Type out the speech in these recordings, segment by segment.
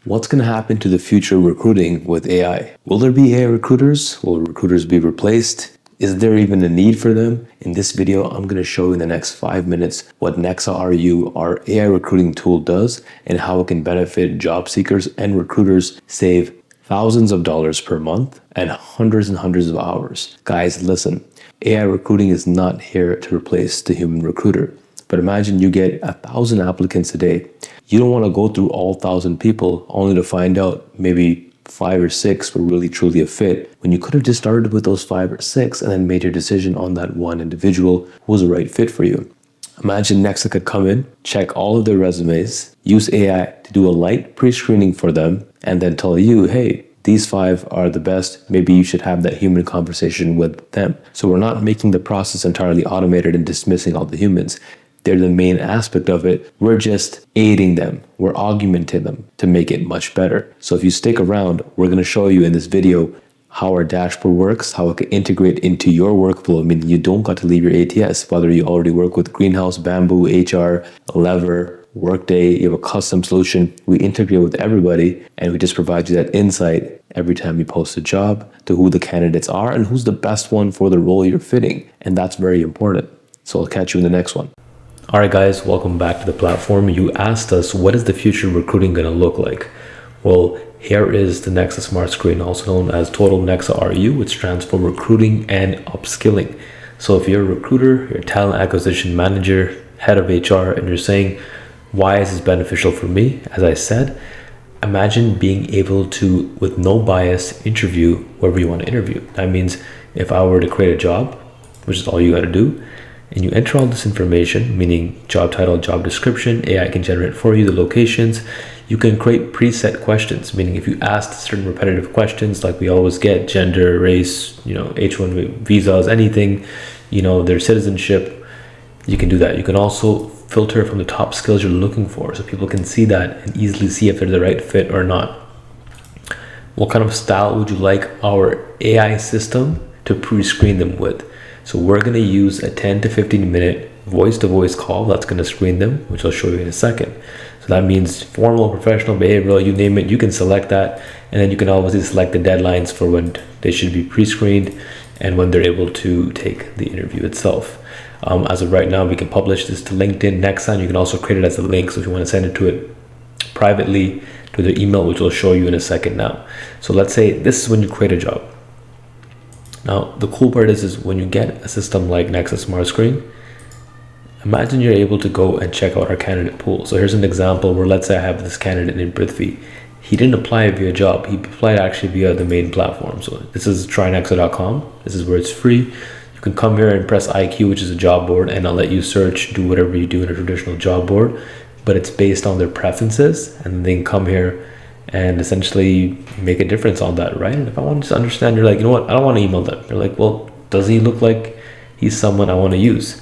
What's going to happen to the future recruiting with AI? Will there be AI recruiters? Will recruiters be replaced? Is there even a need for them? In this video, I'm going to show you in the next 5 minutes what Nexa RU, our AI recruiting tool, does and how it can benefit job seekers and recruiters save thousands of dollars per month and hundreds of hours. Guys, listen, AI recruiting is not here to replace the human recruiter. But imagine you get 1,000 applicants a day. You don't want to go through all 1,000 people only to find out maybe 5 or 6 were really truly a fit, when you could have just started with those 5 or 6 and then made your decision on that one individual who was the right fit for you. Imagine Nexa could come in, check all of their resumes, use AI to do a light pre-screening for them, and then tell you, hey, these 5 are the best. Maybe you should have that human conversation with them. So we're not making the process entirely automated and dismissing all the humans. They're the main aspect of it. We're just aiding them. We're augmenting them to make it much better. So if you stick around, we're going to show you in this video how our dashboard works, how it can integrate into your workflow. I mean, you don't got to leave your ATS, whether you already work with Greenhouse, Bamboo, HR, Lever, Workday, you have a custom solution. We integrate with everybody and we just provide you that insight every time you post a job to who the candidates are and who's the best one for the role you're fitting. And that's very important. So I'll catch you in the next one. All right, guys, welcome back to the platform. You asked us, what is the future recruiting going to look like? Well, here is the Nexa Smart Screen, also known as Total Nexa RU, which stands for Recruiting and Upskilling. So if you're a recruiter, you're a talent acquisition manager, head of HR, and you're saying, why is this beneficial for me? As I said, imagine being able to, with no bias, interview wherever you want to interview. That means if I were to create a job, which is all you got to do, and you enter all this information, meaning job title, job description, AI can generate for you the locations. You can create preset questions, meaning if you ask certain repetitive questions like we always get, gender, race, H1 visas, anything, their citizenship, you can do that. You can also filter from the top skills you're looking for so people can see that and easily see if they're the right fit or not. What kind of style would you like our AI system to pre-screen them with? So we're going to use a 10 to 15 minute voice-to-voice call that's going to screen them, which I'll show you in a second. So that means formal, professional, behavioral, you name it, you can select that. And then you can obviously select the deadlines for when they should be pre-screened and when they're able to take the interview itself. As of right now, we can publish this to LinkedIn, Nexa, and you can also create it as a link. So if you want to send it to it privately to their email, which I'll show you in a second now. So let's say this is when you create a job. Now, the cool part is when you get a system like Nexa Smart Screen, imagine you're able to go and check out our candidate pool. So here's an example where let's say I have this candidate named Prithvi. He didn't apply via job. He applied actually via the main platform. So this is trynexa.com. This is where it's free. You can come here and press IQ, which is a job board, and I'll let you search, do whatever you do in a traditional job board, but it's based on their preferences, and they can come here and essentially make a difference on that, right? And if I want to understand, you're like, you know what, I don't want to email them. You're like, well, does he look like he's someone I want to use?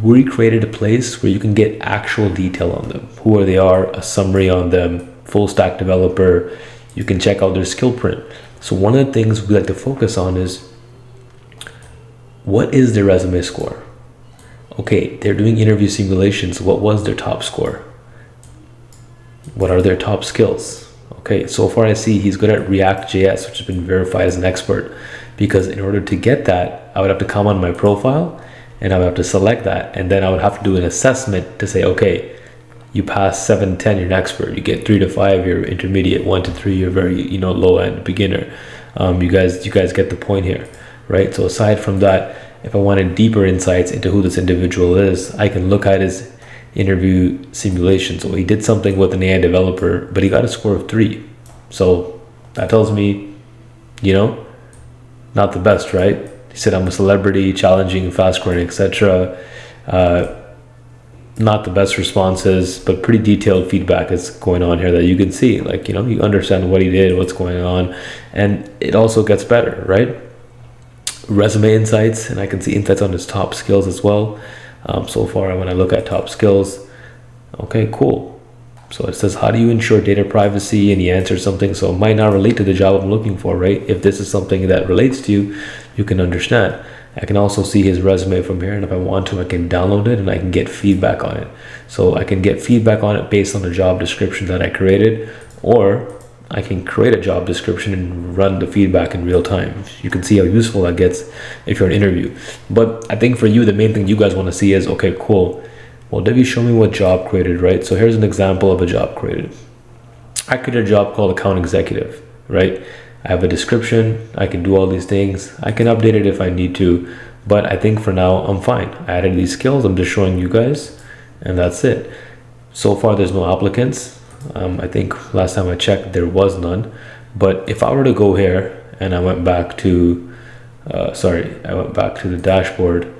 We created a place where you can get actual detail on them, who they are, a summary on them, full stack developer. You can check out their skill print. So one of the things we like to focus on is, what is their resume score? Okay, they're doing interview simulations. What was their top score? What are their top skills? Okay, so far I see he's good at React.js, which has been verified as an expert, because in order to get that, I would have to come on my profile and I would have to select that. And then I would have to do an assessment to say, okay, you pass 7 to 10, you're an expert. You get 3 to 5, you're intermediate. 1 to 3, you're very, low end beginner. You guys get the point here, right? So aside from that, if I wanted deeper insights into who this individual is, I can look at his interview simulation. So he did something with an AI developer, but he got a score of 3. So that tells me, not the best, right? He said, I'm a celebrity, challenging, fast growing, etc. Not the best responses, but pretty detailed feedback is going on here that you can see. Like, you understand what he did, what's going on, and it also gets better, right? Resume insights, and I can see insights on his top skills as well. So far, when I look at top skills, okay, cool. So it says, how do you ensure data privacy? And he answers something. So it might not relate to the job I'm looking for, right? If this is something that relates to you, you can understand. I can also see his resume from here. And if I want to, I can download it and I can get feedback on it. So I can get feedback on it based on the job description that I created, or I can create a job description and run the feedback in real time. You can see how useful that gets if you're in an interview. But I think for you, the main thing you guys want to see is, okay, cool. Well, Debbie, show me what job created, right? So here's an example of a job created. I created a job called account executive, right? I have a description. I can do all these things. I can update it if I need to, but I think for now I'm fine. I added these skills. I'm just showing you guys, and that's it. So far, there's no applicants. I think last time I checked, there was none. But if I were to go here and I went back to, I went back to the dashboard,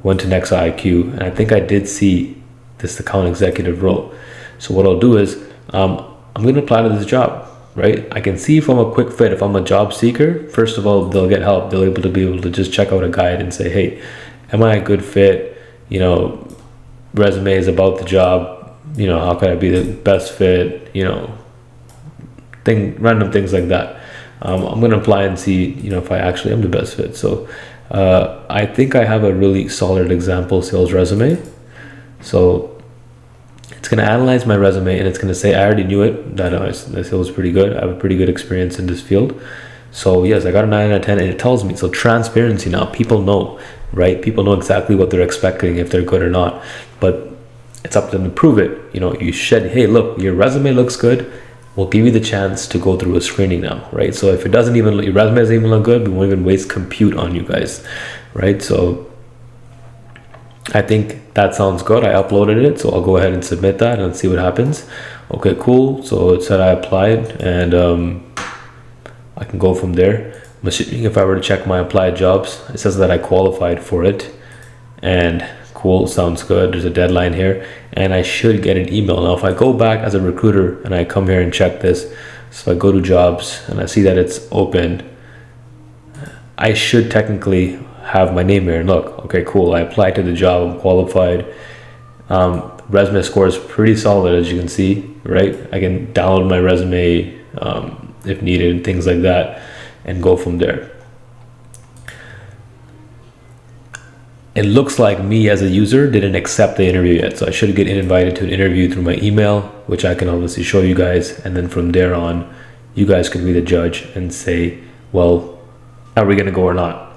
went to Nexa IQ, and I think I did see this account executive role. So what I'll do is, I'm going to apply to this job, right? I can see if I'm a quick fit. If I'm a job seeker, first of all, they'll get help. They'll be able to just check out a guide and say, hey, am I a good fit? You know, resume is about the job. You know, how can I be the best fit? You know, random things like that. I'm going to apply and see, you know, if I actually am the best fit. So I think I have a really solid example sales resume. So it's going to analyze my resume and it's going to say, I already knew it, that this was pretty good. I have a pretty good experience in this field. So yes, I got a 9 out of 10, and it tells me. So transparency now, people know, right? People know exactly what they're expecting, if they're good or not. But it's up to them to prove it. You know, you should, hey, look, your resume looks good. We'll give you the chance to go through a screening now, right? So if it doesn't even, your resume doesn't even look good, we won't even waste compute on you guys, right? So I think that sounds good. I uploaded it, so I'll go ahead and submit that and see what happens. Okay, cool. So it said I applied, and I can go from there. I'm assuming if I were to check my applied jobs, it says that I qualified for it, and cool, sounds good. There's a deadline here, and I should get an email. Now, if I go back as a recruiter and I come here and check this, so if I go to jobs and I see that it's open, I should technically have my name here. And look, okay, cool. I applied to the job. I'm qualified. Resume score is pretty solid, as you can see, right? I can download my resume if needed, things like that, and go from there. It looks like me as a user didn't accept the interview yet, so I should get invited to an interview through my email, which I can obviously show you guys, and then from there on, you guys could be the judge and say, well, are we gonna go or not?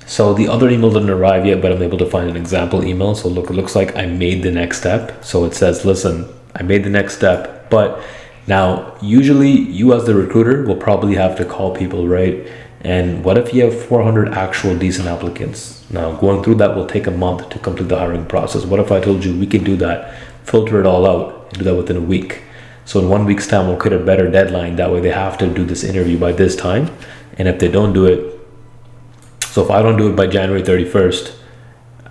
So the other email didn't arrive yet, but I'm able to find an example email. So look, it looks like I made the next step. So it says, listen, I made the next step, but now usually you as the recruiter will probably have to call people, right? And what if you have 400 actual decent applicants? Now, going through that will take a month to complete the hiring process. What if I told you we can do that, filter it all out, and do that within a week? So in 1 week's time, we'll create a better deadline. That way they have to do this interview by this time. And if they don't do it, so if I don't do it by January 31st,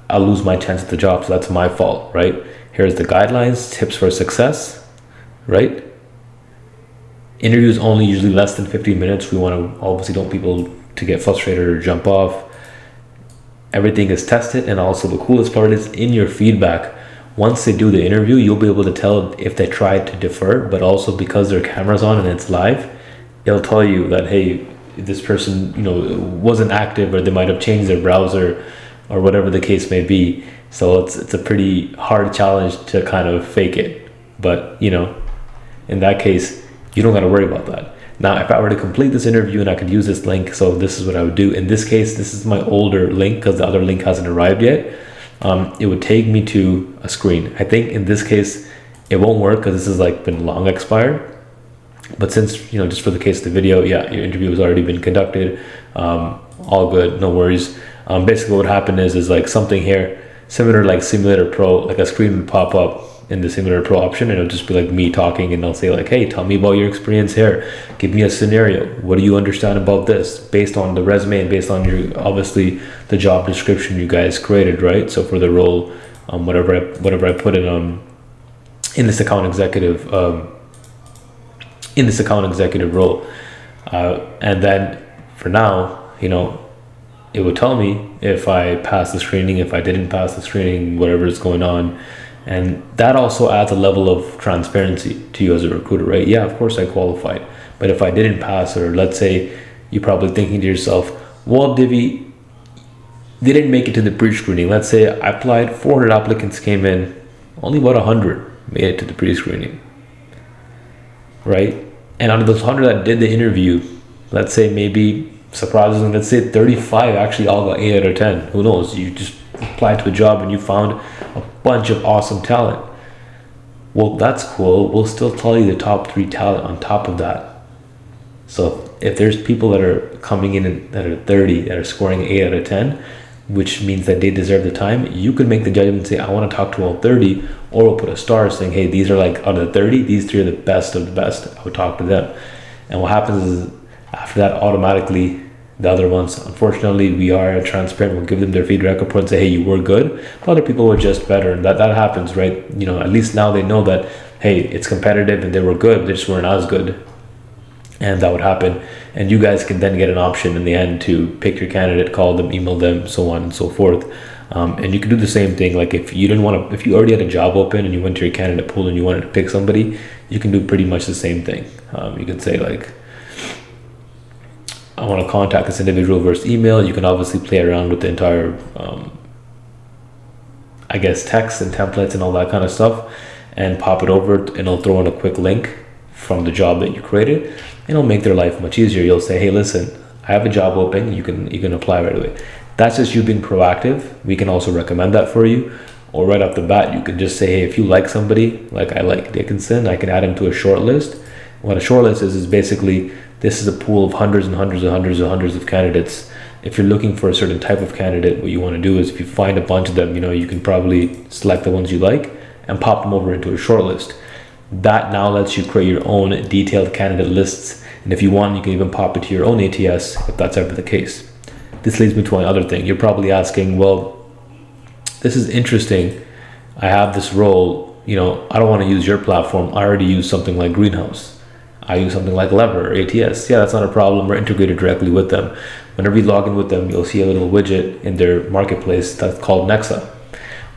I'll lose my chance at the job. So that's my fault, right? Here's the guidelines, tips for success, right? Interviews only usually less than 15 minutes. We want to obviously don't people to get frustrated or jump off. Everything is tested, and also the coolest part is in your feedback. Once they do the interview, you'll be able to tell if they tried to defer, but also because their camera's on and it's live, it'll tell you that, hey, this person, you know, wasn't active, or they might have changed their browser or whatever the case may be. So it's a pretty hard challenge to kind of fake it. But, you know, in that case, you don't got to worry about that. Now, if I were to complete this interview and I could use this link, so this is what I would do. In this case, this is my older link because the other link hasn't arrived yet. It would take me to a screen. I think in this case, it won't work because this has like been long expired. But since, you know, just for the case of the video, yeah, your interview has already been conducted. All good, no worries. Basically what happened is like something here, similar like Simulator Pro, like a screen would pop up in the Simulator Pro option, and it'll just be like me talking, and I'll say like, hey, tell me about your experience here. Give me a scenario. What do you understand about this? Based on the resume and based on your, obviously, the job description you guys created, right? So for the role, whatever I put it in this account executive, role. And then for now, you know, it would tell me if I passed the screening, if I didn't pass the screening, whatever is going on. And that also adds a level of transparency to you as a recruiter, right? Yeah, of course I qualified. But if I didn't pass, or let's say you're probably thinking to yourself, well, Divi, they didn't make it to the pre-screening. Let's say I applied, 400 applicants came in, only about 100 made it to the pre-screening. right? And out of those 100 that did the interview, let's say maybe surprisingly, let's say 35 actually all got 8 out of 10. Who knows? You just applied to a job and you found a bunch of awesome talent. Well, that's cool. We'll still tell you the top 3 talent on top of that. So if there's people that are coming in that are 30 that are scoring 8 out of 10, which means that they deserve the time, you could make the judgment and say, I want to talk to all 30, or we'll put a star saying, hey, these are like out of the 30, these 3 are the best of the best. I would talk to them. And what happens is after that, automatically the other ones, unfortunately, we are transparent. We'll give them their feedback report and say, hey, you were good. But other people were just better. And that happens, right? You know, at least now they know that, hey, it's competitive and they were good, they just weren't as good. And that would happen. And you guys can then get an option in the end to pick your candidate, call them, email them, so on and so forth. And you can do the same thing. Like if you didn't want to, if you already had a job open and you went to your candidate pool and you wanted to pick somebody, you can do pretty much the same thing. You can say like, I want to contact this individual versus email. You can obviously play around with the entire, I guess, text and templates and all that kind of stuff, and pop it over, and it'll throw in a quick link from the job that you created, and it'll make their life much easier. You'll say, hey, listen, I have a job open. You can apply right away. That's just you being proactive. We can also recommend that for you. Or right off the bat, you could just say, hey, if you like somebody, like I like Dickinson, I can add him to a short list. What a short list is basically, this is a pool of hundreds and hundreds and hundreds and hundreds of candidates. If you're looking for a certain type of candidate, what you want to do is if you find a bunch of them, you know, you can probably select the ones you like and pop them over into a short list. That now lets you create your own detailed candidate lists. And if you want, you can even pop it to your own ATS if that's ever the case. This leads me to another thing. You're probably asking, well, this is interesting. I have this role, you know, I don't want to use your platform. I already use something like Greenhouse. I use something like Lever or ATS. Yeah, that's not a problem. We're integrated directly with them. Whenever you log in with them, you'll see a little widget in their marketplace that's called Nexa.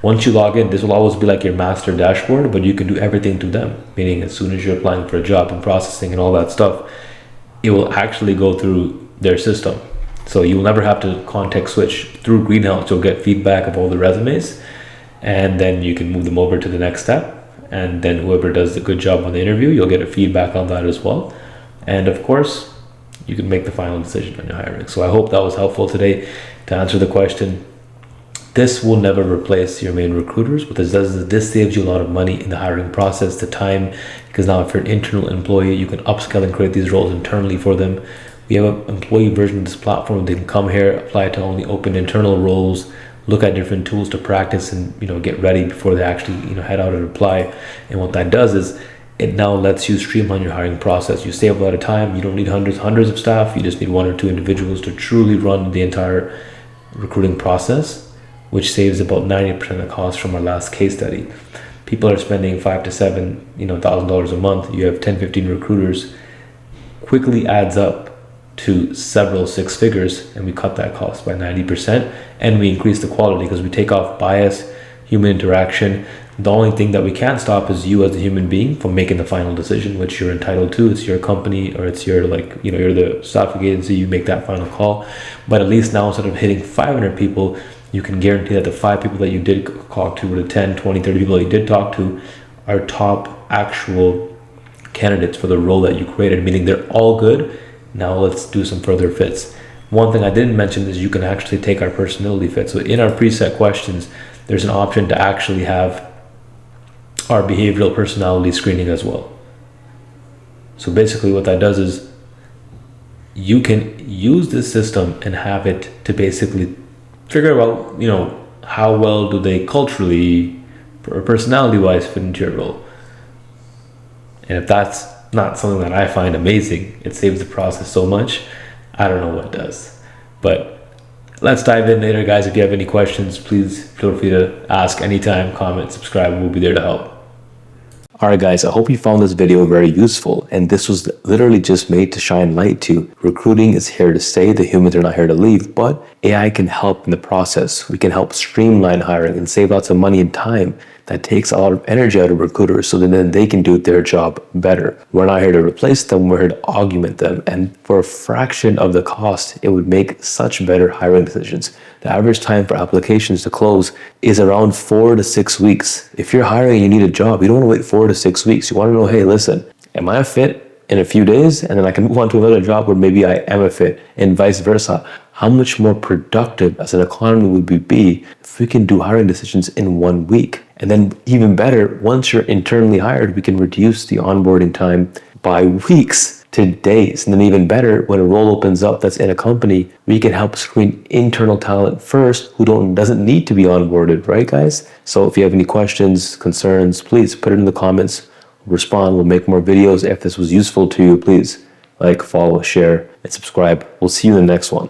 Once you log in, this will always be like your master dashboard, but you can do everything through them. Meaning as soon as you're applying for a job and processing and all that stuff, it will actually go through their system. So you'll never have to context switch through Greenhouse. You'll get feedback of all the resumes, and then you can move them over to the next step. And then whoever does a good job on the interview, you'll get a feedback on that as well. And of course, you can make the final decision on your hiring. So I hope that was helpful today to answer the question. This will never replace your main recruiters. What this does is this saves you a lot of money in the hiring process, the time, because now if you're an internal employee, you can upskill and create these roles internally for them. We have an employee version of this platform. They can come here, apply to only open internal roles, look at different tools to practice and, you know, get ready before they actually, you know, head out and apply. And what that does is it now lets you streamline your hiring process. You save a lot of time. You don't need hundreds of staff. You just need 1 or 2 individuals to truly run the entire recruiting process, which saves about 90% of the cost from our last case study. People are spending $5,000 to $7,000 a month. You have 10-15 recruiters. Quickly adds up to several 6 figures, and we cut that cost by 90%, and we increase the quality because we take off bias, human interaction. The only thing that we can't stop is you as a human being from making the final decision, which you're entitled to. It's your company, or it's your, like, you know, you're the staffing agency, you make that final call. But at least now, instead of hitting 500 people, you can guarantee that the 5 people that you did talk to, or the 10, 20, 30 people that you did talk to, are top actual candidates for the role that you created, meaning they're all good. Now let's do some further fits. One thing I didn't mention is you can actually take our personality fit. So in our preset questions, there's an option to actually have our behavioral personality screening as well. So basically what that does is you can use this system and have it to basically figure out, you know, how well do they culturally or personality wise fit into your role. And if that's not something that I find amazing, it saves the process so much, I don't know what does. But let's dive in later, guys. If you have any questions, please feel free to ask anytime, comment, subscribe, and we'll be there to help. Alright guys, I hope you found this video very useful, and this was literally just made to shine light to recruiting is here to stay. The humans are not here to leave, but AI can help in the process. We can help streamline hiring and save lots of money and time. That takes a lot of energy out of recruiters, so then they can do their job better. We're not here to replace them, we're here to augment them. And for a fraction of the cost, it would make such better hiring decisions. The average time for applications to close is around 4 to 6 weeks. If you're hiring and you need a job, you don't want to wait 4 to 6 weeks. You want to know, hey, listen, Am I a fit in a few days? And then I can move on to another job where maybe I am a fit, and vice versa. How much more productive as an economy would we be if we can do hiring decisions in 1 week? And then even better, once you're internally hired, we can reduce the onboarding time by weeks to days. And then even better, when a role opens up that's in a company, we can help screen internal talent first who doesn't need to be onboarded, right guys? So if you have any questions, concerns, please put it in the comments. Respond. We'll make more videos. If this was useful to you, please like, follow, share, and subscribe. We'll see you in the next one.